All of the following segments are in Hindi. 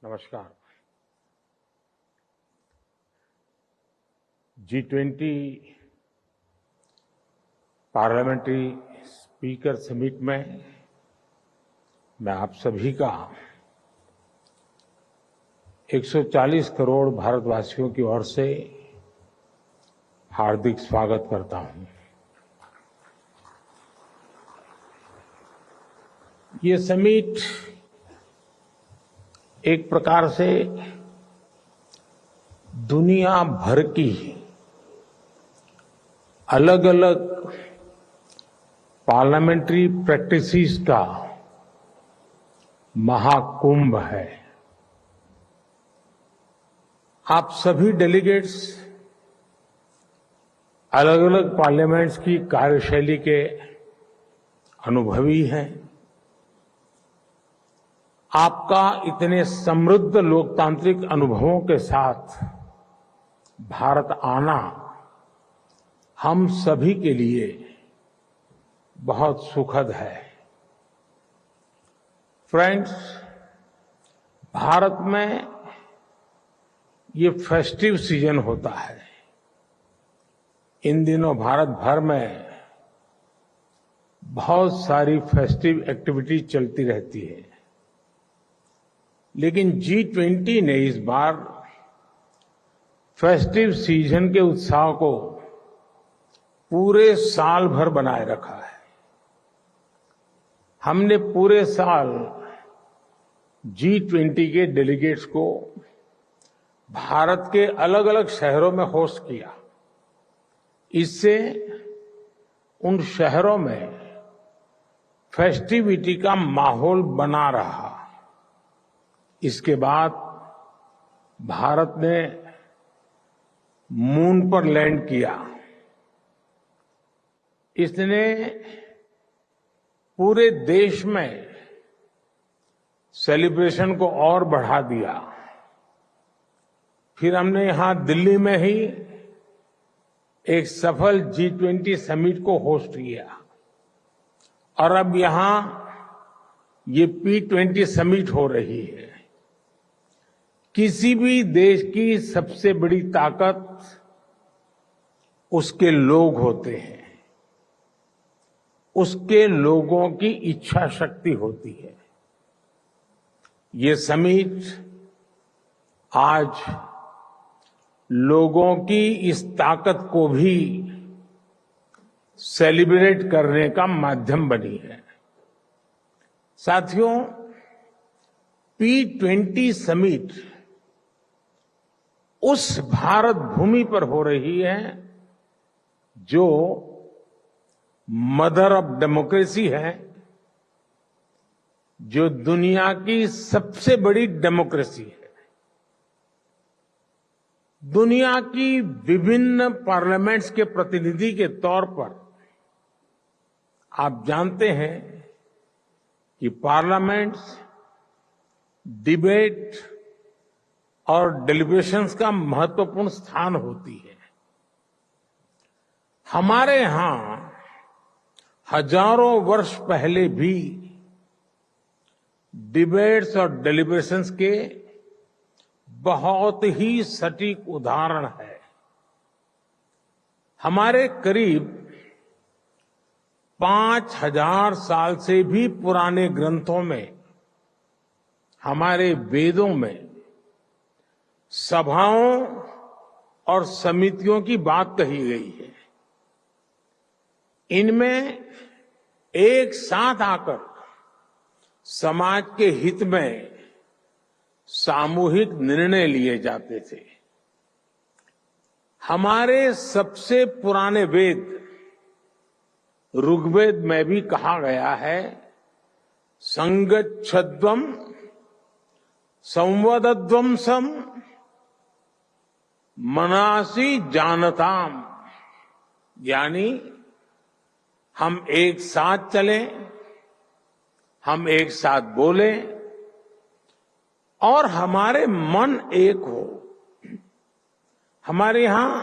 नमस्कार। G20 पार्लियामेंट्री स्पीकर समिट में मैं आप सभी का 140 करोड़ भारतवासियों की ओर से हार्दिक स्वागत करता हूं। ये समिट एक प्रकार से दुनिया भर की अलग अलग पार्लियामेंट्री प्रैक्टिसेस का महाकुंभ है। आप सभी डेलीगेट्स अलग अलग पार्लियामेंट्स की कार्यशैली के अनुभवी हैं। आपका इतने समृद्ध लोकतांत्रिक अनुभवों के साथ भारत आना हम सभी के लिए बहुत सुखद है। फ्रेंड्स, भारत में ये फेस्टिव सीजन होता है। इन दिनों भारत भर में बहुत सारी फेस्टिव एक्टिविटी चलती रहती है, लेकिन G20 ने इस बार फेस्टिव सीजन के उत्साह को पूरे साल भर बनाए रखा है। हमने पूरे साल G20 के डेलीगेट्स को भारत के अलग अलग शहरों में होस्ट किया। इससे उन शहरों में फेस्टिविटी का माहौल बना रहा। इसके बाद भारत ने मून पर लैंड किया। इसने पूरे देश में सेलिब्रेशन को और बढ़ा दिया। फिर हमने यहां दिल्ली में ही एक सफल G20 समिट को होस्ट किया और अब यहां ये P20 समिट हो रही है। किसी भी देश की सबसे बड़ी ताकत उसके लोग होते हैं, उसके लोगों की इच्छा शक्ति होती है। ये समिट आज लोगों की इस ताकत को भी सेलिब्रेट करने का माध्यम बनी है। साथियों, P20 समिट उस भारत भूमि पर हो रही है जो मदर ऑफ डेमोक्रेसी है, जो दुनिया की सबसे बड़ी डेमोक्रेसी है। दुनिया की विभिन्न पार्लियामेंट्स के प्रतिनिधि के तौर पर आप जानते हैं कि पार्लियामेंट्स डिबेट और डेलिब्रेशंस का महत्वपूर्ण स्थान होती है। हमारे यहां हजारों वर्ष पहले भी डिबेट्स और डेलिब्रेशंस के बहुत ही सटीक उदाहरण है। हमारे करीब 5000 साल से भी पुराने ग्रंथों में, हमारे वेदों में सभाओं और समितियों की बात कही गई है। इनमें एक साथ आकर समाज के हित में सामूहिक निर्णय लिए जाते थे। हमारे सबसे पुराने वेद ऋग्वेद में भी कहा गया है, संगच्छध्वम संवदध्वंसम मनासी जानताम, यानी हम एक साथ चलें, हम एक साथ बोलें और हमारे मन एक हो। हमारे यहां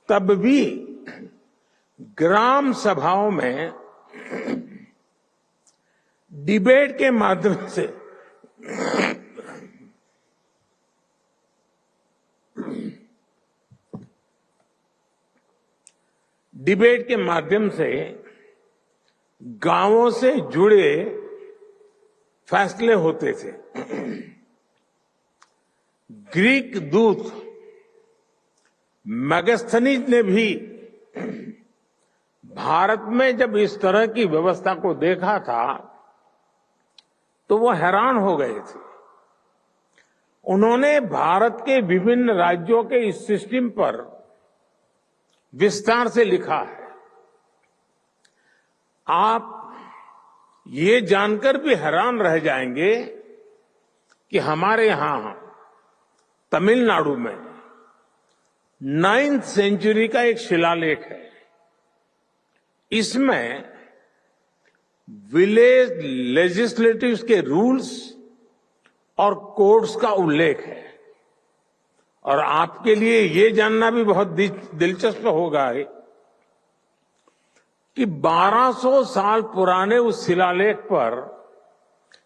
तब भी ग्राम सभाओं में डिबेट के माध्यम से डिबेट के माध्यम से गांवों से जुड़े फैसले होते थे। ग्रीक दूत मैगस्थनीज ने भी भारत में जब इस तरह की व्यवस्था को देखा था तो वो हैरान हो गए थे। उन्होंने भारत के विभिन्न राज्यों के इस सिस्टम पर विस्तार से लिखा है। आप ये जानकर भी हैरान रह जाएंगे कि हमारे यहां तमिलनाडु में 9th सेंचुरी का एक शिलालेख है। इसमें विलेज लेजिस्लेटिव्स के रूल्स और कोड्स का उल्लेख है। और आपके लिए ये जानना भी बहुत दिलचस्प होगा कि 1200 साल पुराने उस शिलालेख पर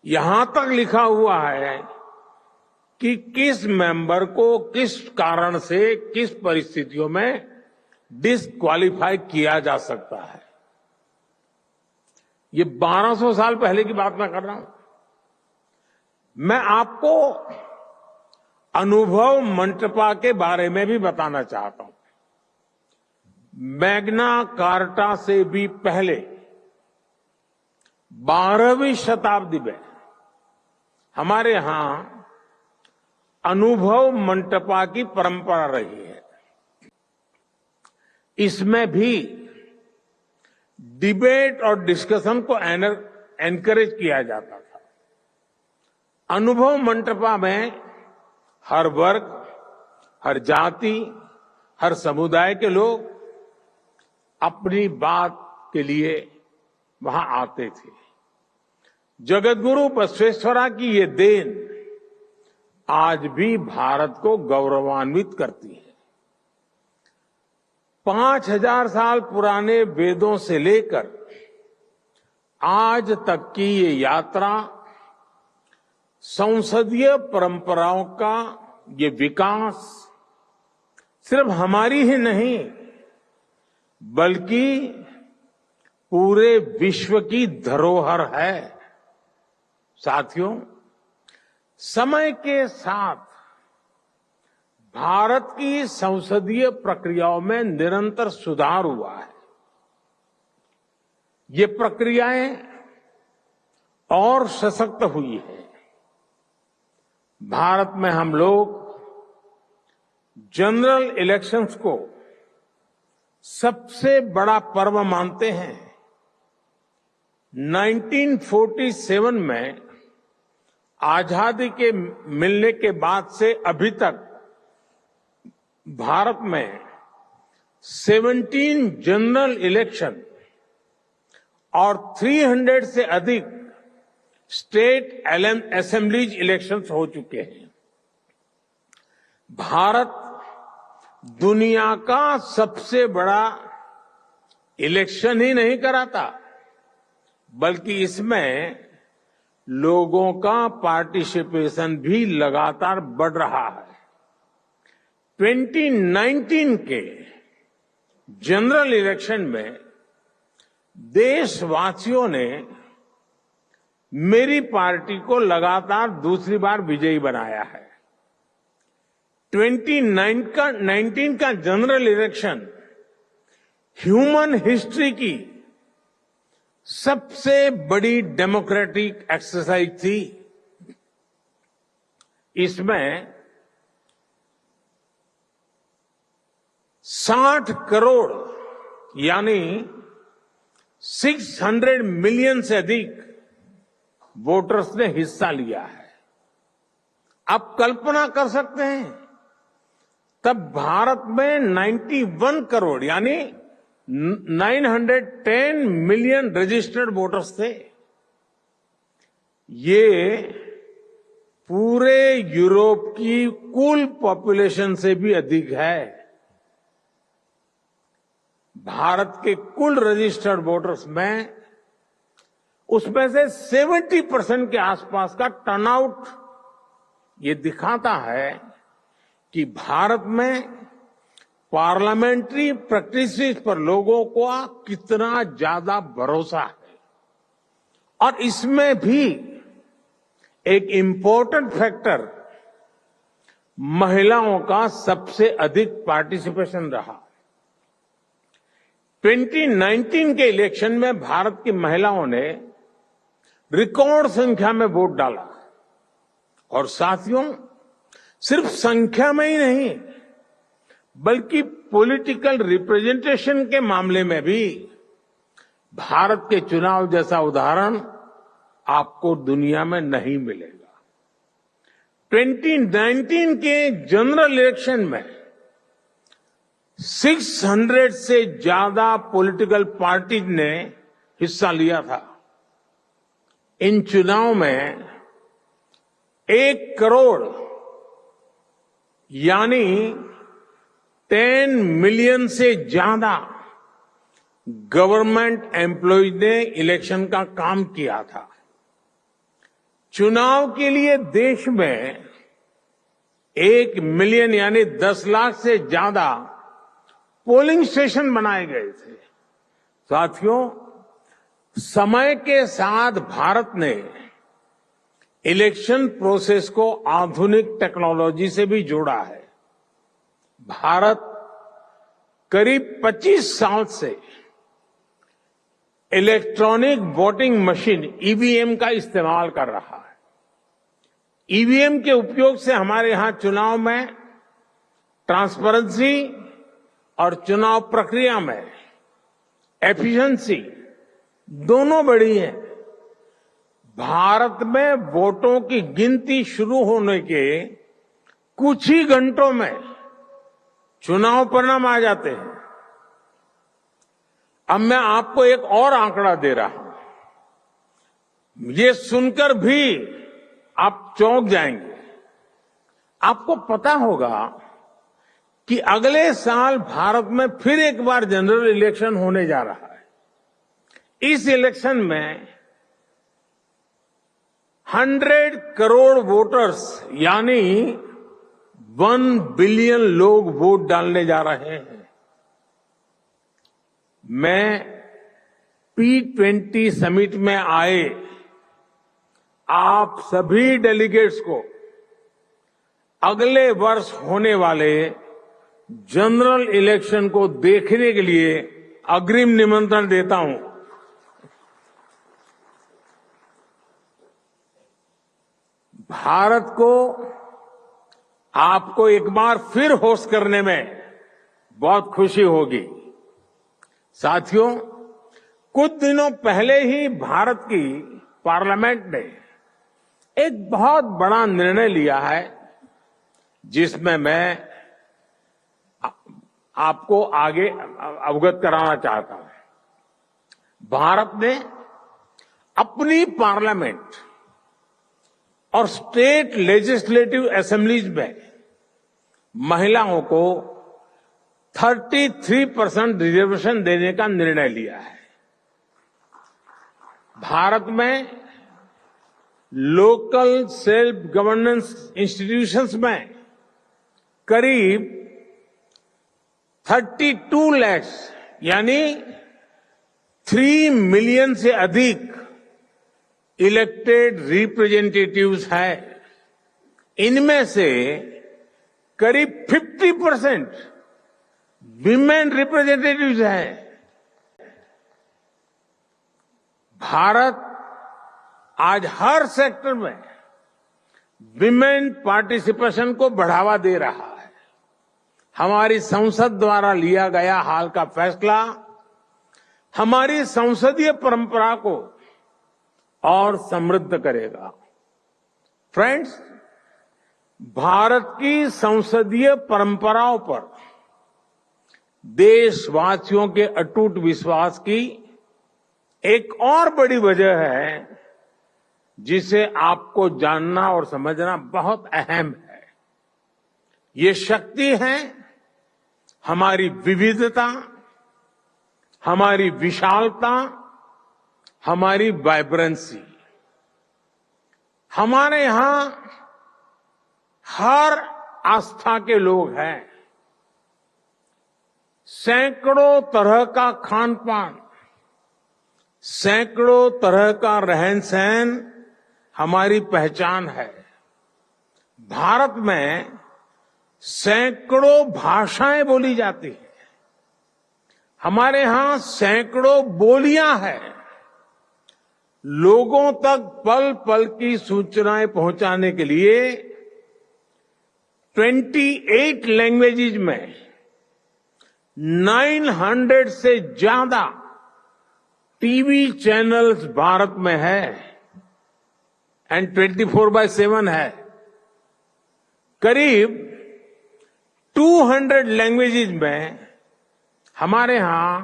यहां तक लिखा हुआ है कि किस मेंबर को किस कारण से किस परिस्थितियों में डिस्क्वालीफाई किया जा सकता है। ये 1200 साल पहले की बात मैं कर रहा हूं। मैं आपको अनुभव मंटपा के बारे में भी बताना चाहता हूं। मैग्ना कार्टा से भी पहले 12वीं शताब्दी में हमारे यहां अनुभव मंटपा की परंपरा रही है। इसमें भी डिबेट और डिस्कशन को एनकरेज किया जाता था। अनुभव मंटपा में हर वर्ग, हर जाति, हर समुदाय के लोग अपनी बात के लिए वहां आते थे। जगतगुरु बसवेश्वरा की ये देन आज भी भारत को गौरवान्वित करती है। 5000 साल पुराने वेदों से लेकर आज तक की ये यात्रा संसदीय परंपराओं का ये विकास सिर्फ हमारी ही नहीं बल्कि पूरे विश्व की धरोहर है। साथियों, समय के साथ भारत की संसदीय प्रक्रियाओं में निरंतर सुधार हुआ है। ये प्रक्रियाएं और सशक्त हुई है। भारत में हम लोग जनरल इलेक्शंस को सबसे बड़ा पर्व मानते हैं। 1947 में आजादी के मिलने के बाद से अभी तक भारत में 17 जनरल इलेक्शन और 300 से अधिक स्टेट असेंबलीज इलेक्शंस हो चुके हैं। भारत दुनिया का सबसे बड़ा इलेक्शन ही नहीं कराता बल्कि इसमें लोगों का पार्टिसिपेशन भी लगातार बढ़ रहा है। 2019 के जनरल इलेक्शन में देशवासियों ने मेरी पार्टी को लगातार दूसरी बार विजयी बनाया है। 2019 का जनरल इलेक्शन ह्यूमन हिस्ट्री की सबसे बड़ी डेमोक्रेटिक एक्सरसाइज थी। इसमें 60 करोड़ यानी 600 मिलियन से अधिक वोटर्स ने हिस्सा लिया है। आप कल्पना कर सकते हैं तब भारत में 91 करोड़ यानी 910 मिलियन रजिस्टर्ड वोटर्स थे। ये पूरे यूरोप की कुल पॉपुलेशन से भी अधिक है। भारत के कुल रजिस्टर्ड वोटर्स में उसमें से 70% के आसपास का टर्नआउट ये दिखाता है कि भारत में पार्लियामेंट्री प्रैक्टिसेस पर लोगों को कितना ज्यादा भरोसा है और इसमें भी एक इम्पोर्टेंट फैक्टर महिलाओं का सबसे अधिक पार्टिसिपेशन रहा। 2019 के इलेक्शन में भारत की महिलाओं ने रिकॉर्ड संख्या में वोट डाला और साथियों सिर्फ संख्या में ही नहीं बल्कि पॉलिटिकल रिप्रेजेंटेशन के मामले में भी भारत के चुनाव जैसा उदाहरण आपको दुनिया में नहीं मिलेगा। 2019 के जनरल इलेक्शन में 600 से ज्यादा पॉलिटिकल पार्टीज ने हिस्सा लिया था। इन चुनाव में 1 करोड़ यानी 10 मिलियन से ज्यादा गवर्नमेंट एम्प्लॉयज ने इलेक्शन का काम किया था। चुनाव के लिए देश में 1 मिलियन यानी 10 लाख से ज्यादा पोलिंग स्टेशन बनाए गए थे। साथियों, समय के साथ भारत ने इलेक्शन प्रोसेस को आधुनिक टेक्नोलॉजी से भी जोड़ा है। भारत करीब 25 साल से इलेक्ट्रॉनिक वोटिंग मशीन ईवीएम का इस्तेमाल कर रहा है। ईवीएम के उपयोग से हमारे यहां चुनाव में ट्रांसपेरेंसी और चुनाव प्रक्रिया में एफिशिएंसी दोनों बढ़ी है। भारत में वोटों की गिनती शुरू होने के कुछ ही घंटों में चुनाव परिणाम आ जाते हैं। अब मैं आपको एक और आंकड़ा दे रहा हूं। ये सुनकर भी आप चौंक जाएंगे। आपको पता होगा कि अगले साल भारत में फिर एक बार जनरल इलेक्शन होने जा रहा है। इस इलेक्शन में 100 करोड़ वोटर्स यानी 1 बिलियन लोग वोट डालने जा रहे हैं। मैं P20 समिट में आए आप सभी डेलीगेट्स को अगले वर्ष होने वाले जनरल इलेक्शन को देखने के लिए अग्रिम निमंत्रण देता हूं। भारत को आपको एक बार फिर होस्ट करने में बहुत खुशी होगी। साथियों, कुछ दिनों पहले ही भारत की पार्लियामेंट ने एक बहुत बड़ा निर्णय लिया है जिसमें मैं आपको आगे अवगत कराना चाहता हूं। भारत ने अपनी पार्लियामेंट और स्टेट लेजिस्लेटिव असेंबलीज में महिलाओं को 33% रिजर्वेशन देने का निर्णय लिया है। भारत में लोकल सेल्फ गवर्नेंस इंस्टीट्यूशंस में करीब 32 लाख यानी 3 मिलियन से अधिक इलेक्टेड रिप्रेजेंटेटिव्स हैं। इनमें से करीब 50% विमेन रिप्रेजेंटेटिव्स हैं। भारत आज हर सेक्टर में विमेन पार्टिसिपेशन को बढ़ावा दे रहा है। हमारी संसद द्वारा लिया गया हाल का फैसला हमारी संसदीय परंपरा को और समृद्ध करेगा। फ्रेंड्स, भारत की संसदीय परंपराओं पर देशवासियों के अटूट विश्वास की एक और बड़ी वजह है जिसे आपको जानना और समझना बहुत अहम है। ये शक्ति है हमारी विविधता, हमारी विशालता, हमारी वाइब्रेंसी। हमारे यहां हर आस्था के लोग हैं। सैकड़ों तरह का खान पान, सैकड़ों तरह का रहन सहन हमारी पहचान है। भारत में सैकड़ों भाषाएं बोली जाती हैं। हमारे यहां सैकड़ों बोलियां हैं। लोगों तक पल पल की सूचनाएं पहुंचाने के लिए 28 लैंग्वेजेस में 900 से ज्यादा टीवी चैनल्स भारत में है एंड 24/7 है। करीब 200 लैंग्वेजेस में हमारे यहां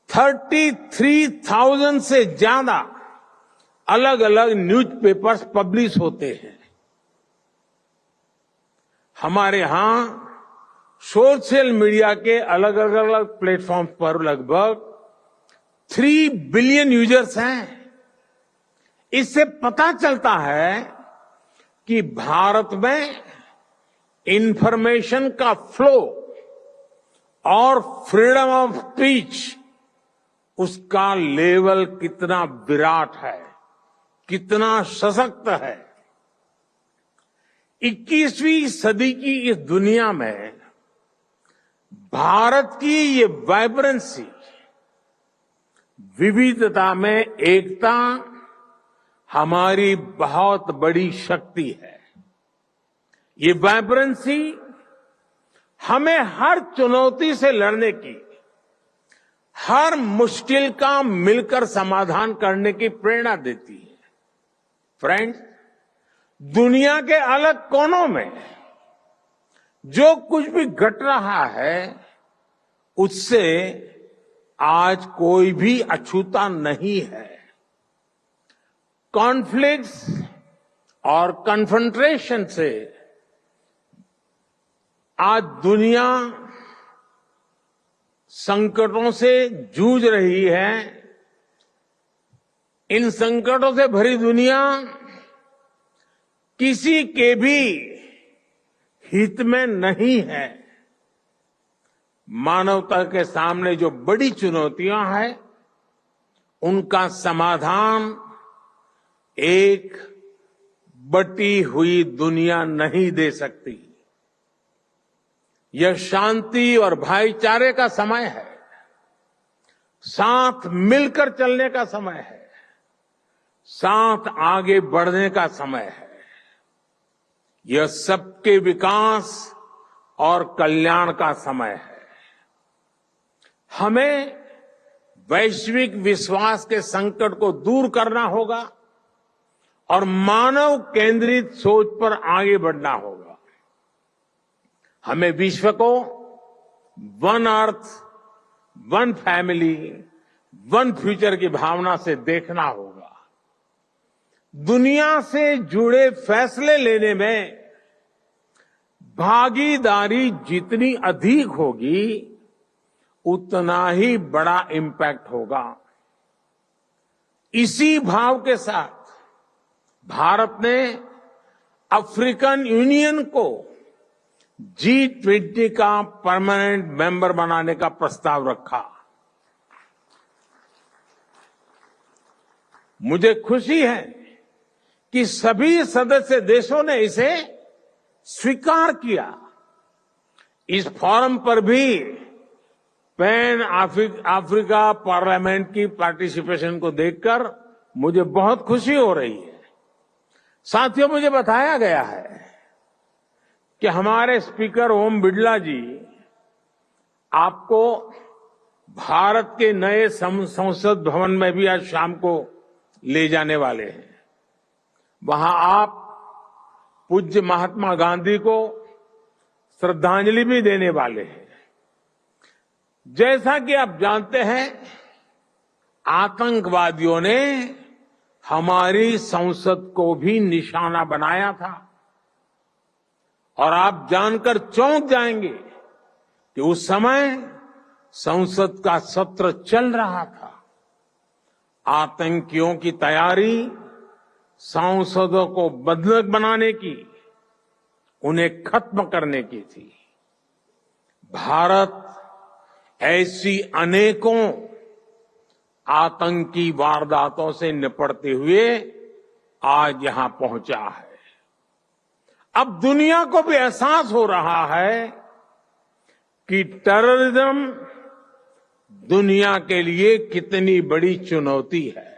33,000 से ज्यादा अलग अलग न्यूज़पेपर्स पब्लिश होते हैं। हमारे यहां सोशल मीडिया के अलग अलग प्लेटफॉर्म पर लगभग 3 बिलियन यूजर्स हैं। इससे पता चलता है कि भारत में इंफॉर्मेशन का फ्लो और फ्रीडम ऑफ स्पीच, उसका लेवल कितना विराट है, कितना सशक्त है। 21वीं सदी की इस दुनिया में भारत की ये वाइब्रेंसी, विविधता में एकता हमारी बहुत बड़ी शक्ति है। ये वाइब्रेंसी हमें हर चुनौती से लड़ने की, हर मुश्किल का मिलकर समाधान करने की प्रेरणा देती है। फ्रेंड्स, दुनिया के अलग कोनों में जो कुछ भी घट रहा है, उससे आज कोई भी अछूता नहीं है। कॉन्फ्लिक्ट्स और कन्फ्रंट्रेशन से आज दुनिया संकटों से जूझ रही है। इन संकटों से भरी दुनिया किसी के भी हित में नहीं है। मानवता के सामने जो बड़ी चुनौतियां हैं, उनका समाधान एक बटी हुई दुनिया नहीं दे सकती। यह शांति और भाईचारे का समय है, साथ मिलकर चलने का समय है, साथ आगे बढ़ने का समय है। यह सबके विकास और कल्याण का समय है। हमें वैश्विक विश्वास के संकट को दूर करना होगा और मानव केंद्रित सोच पर आगे बढ़ना होगा। हमें विश्व को one earth, one family, one future की भावना से देखना होगा। दुनिया से जुड़े फैसले लेने में भागीदारी जितनी अधिक होगी, उतना ही बड़ा इम्पैक्ट होगा। इसी भाव के साथ भारत ने अफ्रीकन यूनियन को G20 का परमानेंट मेंबर बनाने का प्रस्ताव रखा। मुझे खुशी है कि सभी सदस्य देशों ने इसे स्वीकार किया। इस फोरम पर भी पैन अफ्रीका पार्लियामेंट की पार्टिसिपेशन को देखकर मुझे बहुत खुशी हो रही है। साथियों, मुझे बताया गया है कि हमारे स्पीकर ओम बिड़ला जी आपको भारत के नए संसद भवन में भी आज शाम को ले जाने वाले हैं। वहां आप पूज्य महात्मा गांधी को श्रद्धांजलि भी देने वाले हैं। जैसा कि आप जानते हैं, आतंकवादियों ने हमारी संसद को भी निशाना बनाया था और आप जानकर चौंक जाएंगे कि उस समय संसद का सत्र चल रहा था। आतंकियों की तैयारी सांसदों को बंधक बनाने की, उन्हें खत्म करने की थी। भारत ऐसी अनेकों आतंकी वारदातों से निपटते हुए आज यहां पहुंचा है। अब दुनिया को भी एहसास हो रहा है कि टेररिज्म दुनिया के लिए कितनी बड़ी चुनौती है।